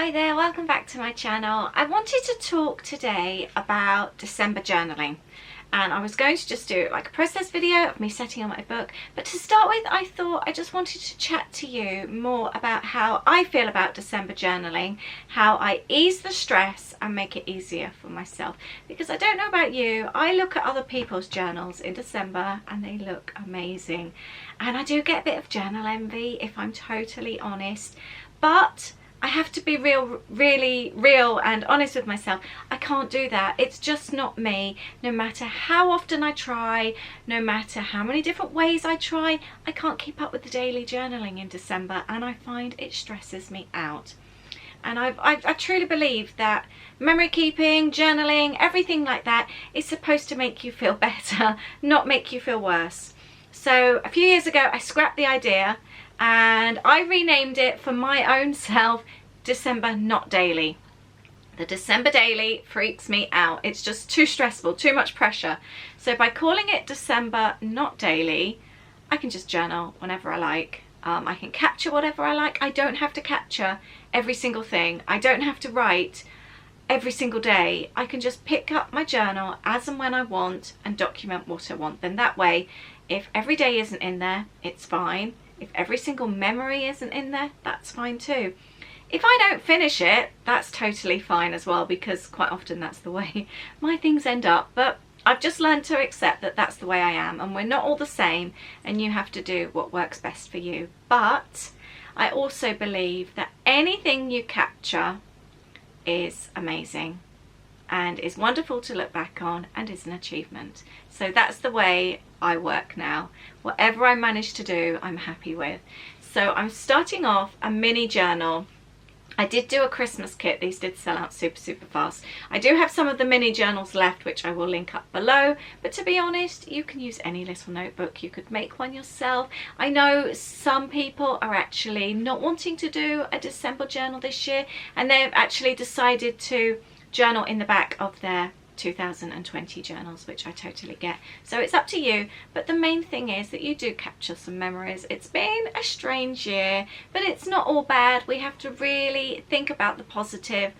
Hi there, welcome back to my channel. I wanted to talk today about December journaling, and I was going to just do like a process video of me setting on my book, but to start with I thought I just wanted to chat to you more about how I feel about December journaling, how I ease the stress and make it easier for myself, because I don't know about you, I look at other people's journals in December and they look amazing, and I do get a bit of journal envy if I'm totally honest, but I have to be really real and honest with myself. I can't do that. It's just not me. No matter how often I try, no matter how many different ways I try, I can't keep up with the daily journaling in December, and I find it stresses me out. And I truly believe that memory keeping, journaling, everything like that is supposed to make you feel better, not make you feel worse. So a few years ago I scrapped the idea and I renamed it for my own self December Not Daily. The December Daily freaks me out. It's just too stressful, too much pressure. So by calling it December Not Daily, I can just journal whenever I like. I can capture whatever I like. I don't have to capture every single thing. I don't have to write every single day. I can just pick up my journal as and when I want and document what I want. Then that way, if every day isn't in there, it's fine. If every single memory isn't in there, that's fine too. If I don't finish it, that's totally fine as well, because quite often that's the way my things end up. But I've just learned to accept that that's the way I am, and we're not all the same, and you have to do what works best for you. But I also believe that anything you capture is amazing and is wonderful to look back on and is an achievement. So that's the way I work now. Whatever I manage to do, I'm happy with. So I'm starting off a mini journal. I did do a Christmas kit. These did sell out super fast. I do have some of the mini journals left, which I will link up below, but to be honest, you can use any little notebook. You could make one yourself. I know some people are actually not wanting to do a December journal this year, and they've actually decided to journal in the back of their 2020 journals, which I totally get. So it's up to you, but the main thing is that you do capture some memories. It's been a strange year, but it's not all bad. We have to really think about the positive,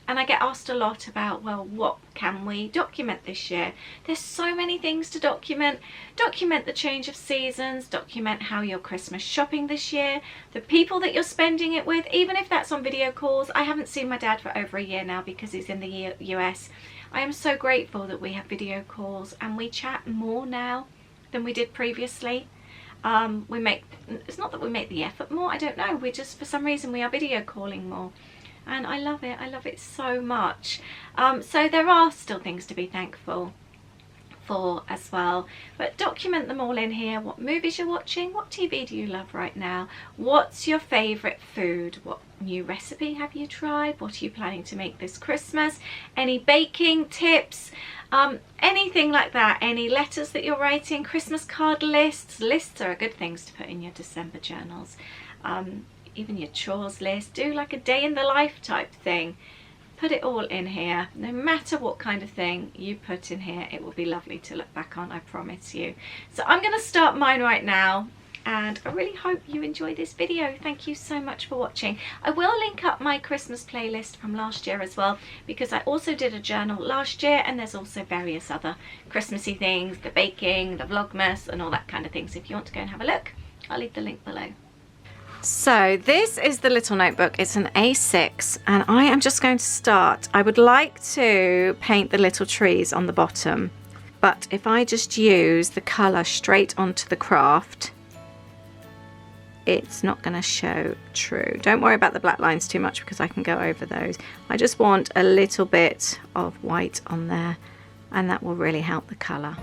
and I get asked a lot about, well, what can we document this year? There's so many things to document. Document the change of seasons, document how you're Christmas shopping this year, the people that you're spending it with, even if that's on video calls. I haven't seen my dad for over a year now because he's in the US. I am so grateful that we have video calls and we chat more now than we did previously. It's not that we make the effort more, I don't know, we just, for some reason, we are video calling more. And I love it so much. So there are still things to be thankful for as well, but document them all in here. What movies you're watching, what TV do you love right now, what's your favorite food, what new recipe have you tried, what are you planning to make this Christmas, any baking tips, anything like that, any letters that you're writing, Christmas card lists. Lists are good things to put in your December journals. Even your chores list. Do like a day in the life type thing. Put it all in here. No matter what kind of thing you put in here, it will be lovely to look back on, I promise you. So I'm going to start mine right now, and I really hope you enjoy this video. Thank you so much for watching. I will link up my Christmas playlist from last year as well, because I also did a journal last year, and there's also various other Christmassy things, the baking, the Vlogmas and all that kind of thing. So if you want to go and have a look, I'll leave the link below. So this is the little notebook. It's an A6, and I am just going to start. I would like to paint the little trees on the bottom, but if I just use the colour straight onto the craft, it's not going to show true. Don't worry about the black lines too much, because I can go over those. I just want a little bit of white on there, and that will really help the colour.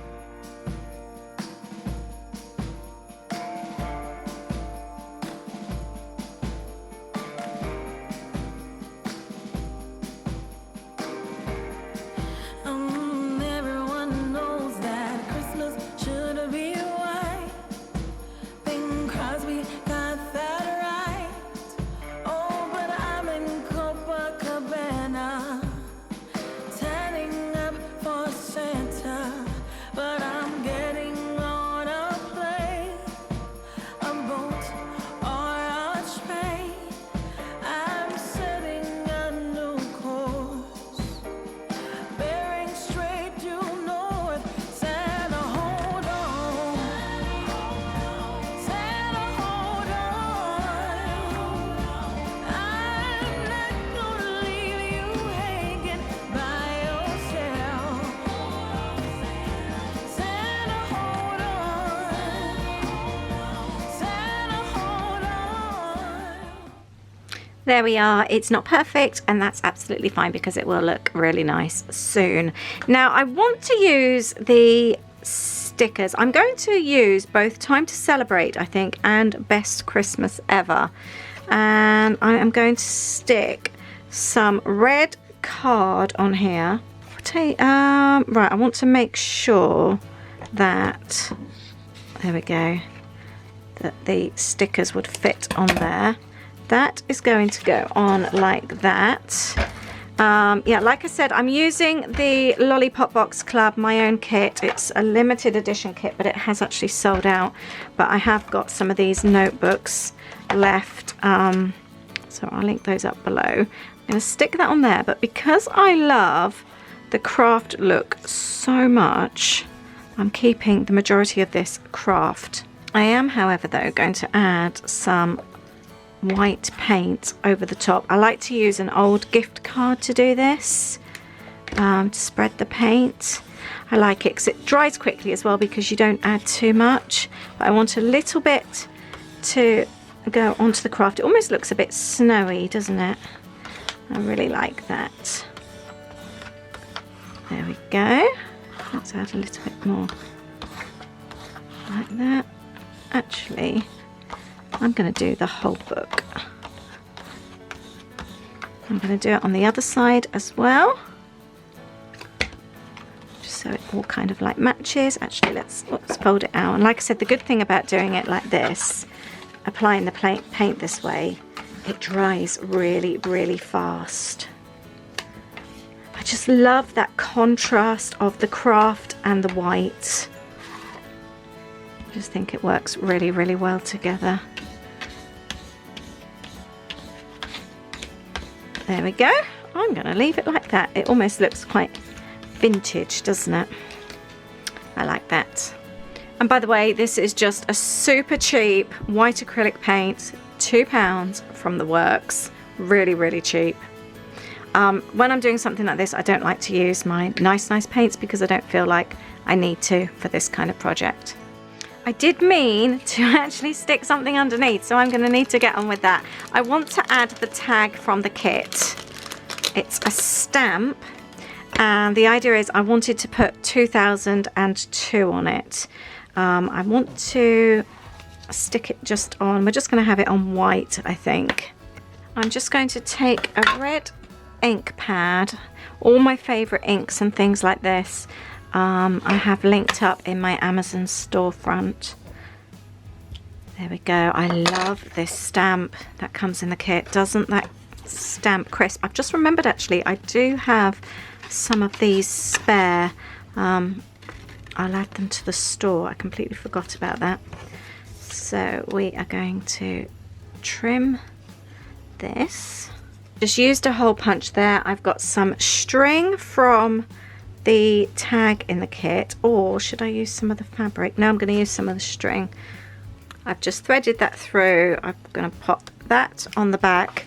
But I'm getting There we are. It's not perfect, and that's absolutely fine because it will look really nice soon. Now I want to use the stickers. I'm going to use both Time to Celebrate, I think, and Best Christmas Ever. And I am going to stick some red card on here. Right, I want to make sure that, there we go, that the stickers would fit on there. That is going to go on like that. Yeah, like I said, I'm using the Lollipop Box Club, my own kit. It's a limited edition kit, but it has actually sold out. But I have got some of these notebooks left, so I'll link those up below. I'm going to stick that on there, but because I love the craft look so much, I'm keeping the majority of this craft. I am, however, though, going to add some white paint over the top. I like to use an old gift card to do this, to spread the paint. I like it because it dries quickly as well because you don't add too much. But I want a little bit to go onto the craft. It almost looks a bit snowy, doesn't it? I really like that. There we go. Let's add a little bit more like that. Actually, I'm going to do the whole book. I'm going to do it on the other side as well, just so it all kind of like matches. Actually, let's fold it out. And like I said, the good thing about doing it like this, applying the paint this way, it dries really, really fast. I just love that contrast of the craft and the white. I just think it works really, really well together. There we go. I'm going to leave it like that. It almost looks quite vintage, doesn't it? I like that. And by the way, this is just a super cheap white acrylic paint, £2 from the works. Really, really cheap. When I'm doing something like this, I don't like to use my nice paints because I don't feel like I need to for this kind of project. I did mean to actually stick something underneath, so I'm going to need to get on with that. I want to add the tag from the kit. It's a stamp, and the idea is I wanted to put 2002 on it. I want to stick it just on, we're just going to have it on white, I think. I'm just going to take a red ink pad, all my favourite inks and things like this. I have linked up in my Amazon storefront. There we go. I love this stamp that comes in the kit. Doesn't that stamp crisp? I've just remembered actually I do have some of these spare. I'll add them to the store. I completely forgot about that. So we are going to trim this. Just used a hole punch there. I've got some string from the tag in the kit, or should I use some of the fabric? No, I'm going to use some of the string. I've just threaded that through. I'm going to pop that on the back,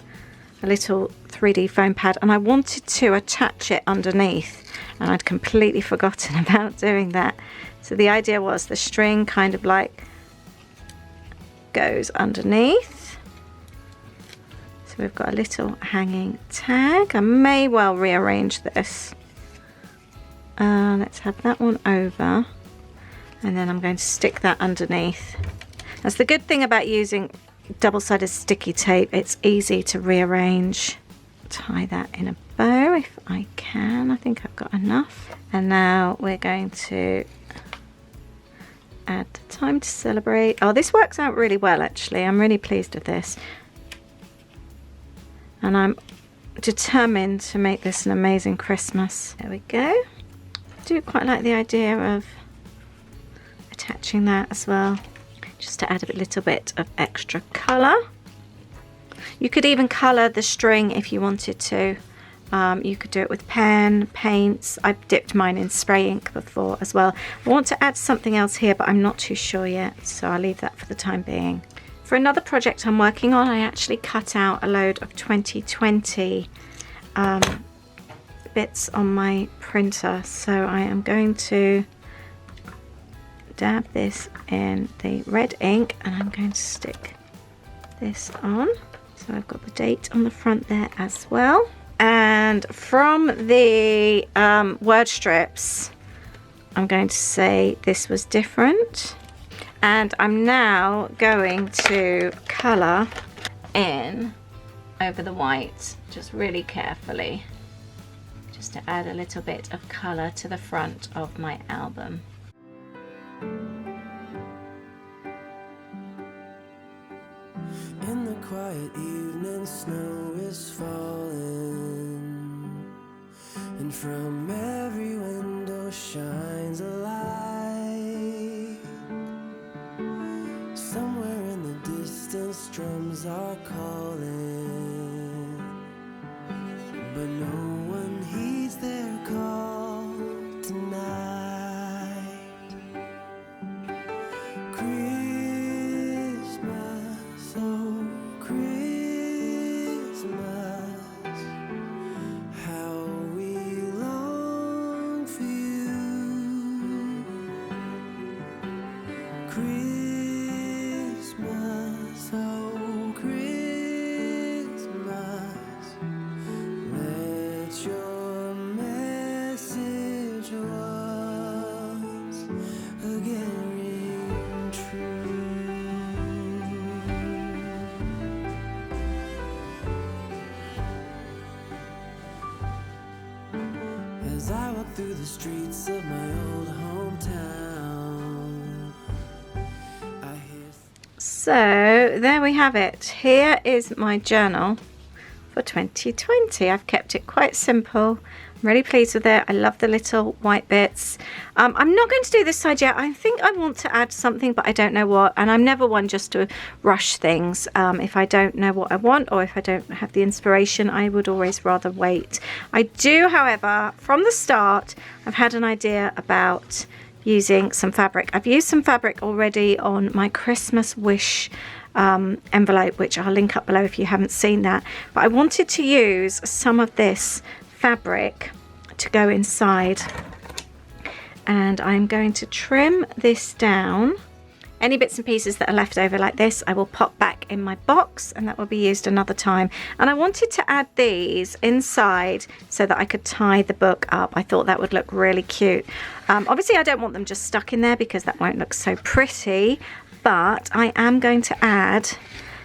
a little 3D foam pad, and I wanted to attach it underneath, and I'd completely forgotten about doing that. So the idea was the string kind of like goes underneath. So we've got a little hanging tag. I may well rearrange this. Let's have that one over, and then I'm going to stick that underneath. That's the good thing about using double-sided sticky tape, it's easy to rearrange. Tie that in a bow if I can. I think I've got enough. And now we're going to add Time to Celebrate. Oh, this works out really well actually. I'm really pleased with this, and I'm determined to make this an amazing Christmas. There we go. I do quite like the idea of attaching that as well, just to add a little bit of extra colour. You could even colour the string if you wanted to. You could do it with pen, paints. I've dipped mine in spray ink before as well. I want to add something else here, but I'm not too sure yet, so I'll leave that for the time being. For another project I'm working on, I actually cut out a load of 2020 bits on my printer, so I am going to dab this in the red ink, and I'm going to stick this on. So I've got the date on the front there as well. And from the word strips, I'm going to say this was different. And I'm now going to colour in over the white, just really carefully, just to add a little bit of colour to the front of my album. In the quiet evening, snow is falling, and from every window shines a light. Somewhere in the distance, drums are calling, but no one heeds their call tonight. Christmas, oh Christmas, how we long for you. Christmas, oh Christmas, let your message once again ring true. As I walk through the streets of my old hometown, I hear. So there we have it. Here is my journal for 2020. I've kept it quite simple. I'm really pleased with it. I love the little white bits. I'm not going to do this side yet. I think I want to add something, but I don't know what. And I'm never one just to rush things. If I don't know what I want, or if I don't have the inspiration, I would always rather wait. I do, however, from the start, I've had an idea about using some fabric. I've used some fabric already on my Christmas wish envelope, which I'll link up below if you haven't seen that. But I wanted to use some of this fabric to go inside, and I'm going to trim this down. Any bits and pieces that are left over like this, I will pop back in my box, and that will be used another time. And I wanted to add these inside so that I could tie the book up. I thought that would look really cute. Obviously I don't want them just stuck in there because that won't look so pretty, but I am going to add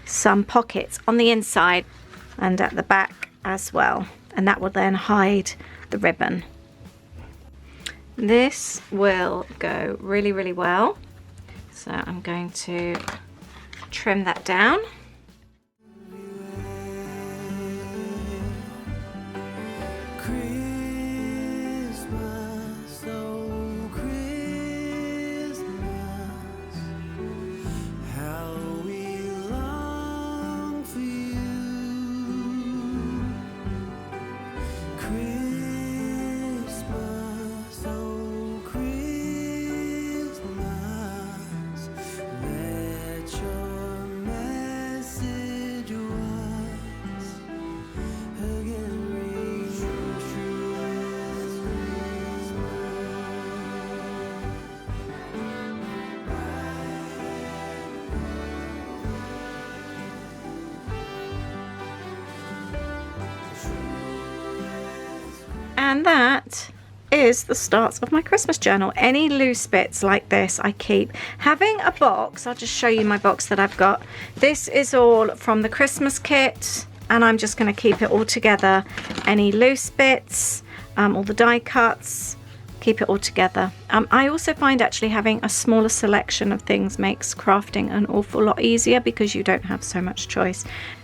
some pockets on the inside and at the back as well, and that will then hide the ribbon. This will go really, really well. So I'm going to trim that down. Christmas, oh Christmas, how we long for you. Christmas, oh Christmas, let your message once again ring true. And that is the start of my Christmas journal. Any loose bits like this I keep. Having a box, I'll just show you my box that I've got. This is all from the Christmas kit, and I'm just going to keep it all together. Any loose bits, all the die cuts, keep it all together. I also find actually having a smaller selection of things makes crafting an awful lot easier because you don't have so much choice.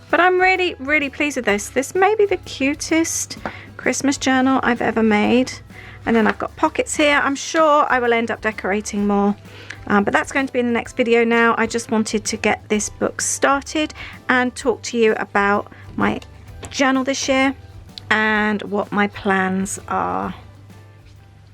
But I'm really, really pleased with this. This may be the cutest Christmas journal I've ever made. And then I've got pockets here. I'm sure I will end up decorating more. But that's going to be in the next video now. I just wanted to get this book started and talk to you about my journal this year and what my plans are.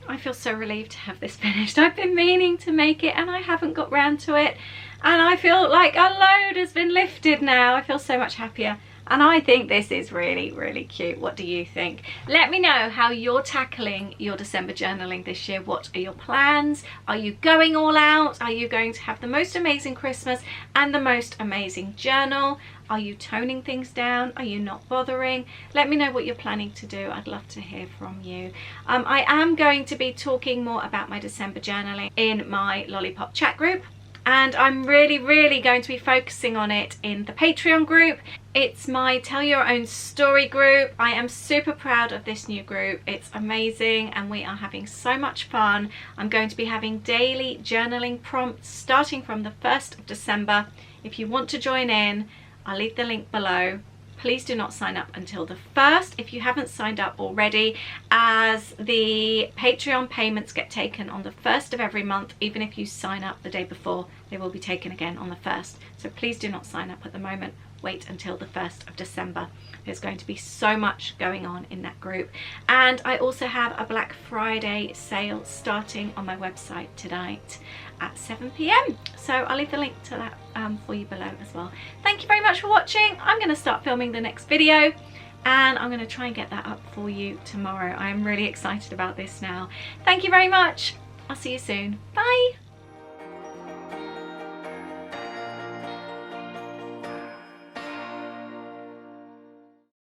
I feel so relieved to have this finished. I've been meaning to make it and I haven't got round to it. And I feel like a load has been lifted now. I feel so much happier. And I think this is really, really cute. What do you think? Let me know how you're tackling your December journaling this year. What are your plans? Are you going all out? Are you going to have the most amazing Christmas and the most amazing journal? Are you toning things down? Are you not bothering? Let me know what you're planning to do. I'd love to hear from you. I am going to be talking more about my December journaling in my Lollipop chat group. And I'm really, really going to be focusing on it in the Patreon group. It's my Tell Your Own Story group. I am super proud of this new group. It's amazing and we are having so much fun. I'm going to be having daily journaling prompts starting from the 1st of December. If you want to join in, I'll leave the link below. Please do not sign up until the 1st if you haven't signed up already, as the Patreon payments get taken on the 1st of every month. Even if you sign up the day before, they will be taken again on the 1st. So please do not sign up at the moment. Wait until the 1st of December. There's going to be so much going on in that group. And I also have a Black Friday sale starting on my website tonight at 7 p.m. So I'll leave the link to that for you below as well. Thank you very much for watching. I'm going to start filming the next video and I'm going to try and get that up for you tomorrow. I'm really excited about this now. Thank you very much. I'll see you soon. Bye.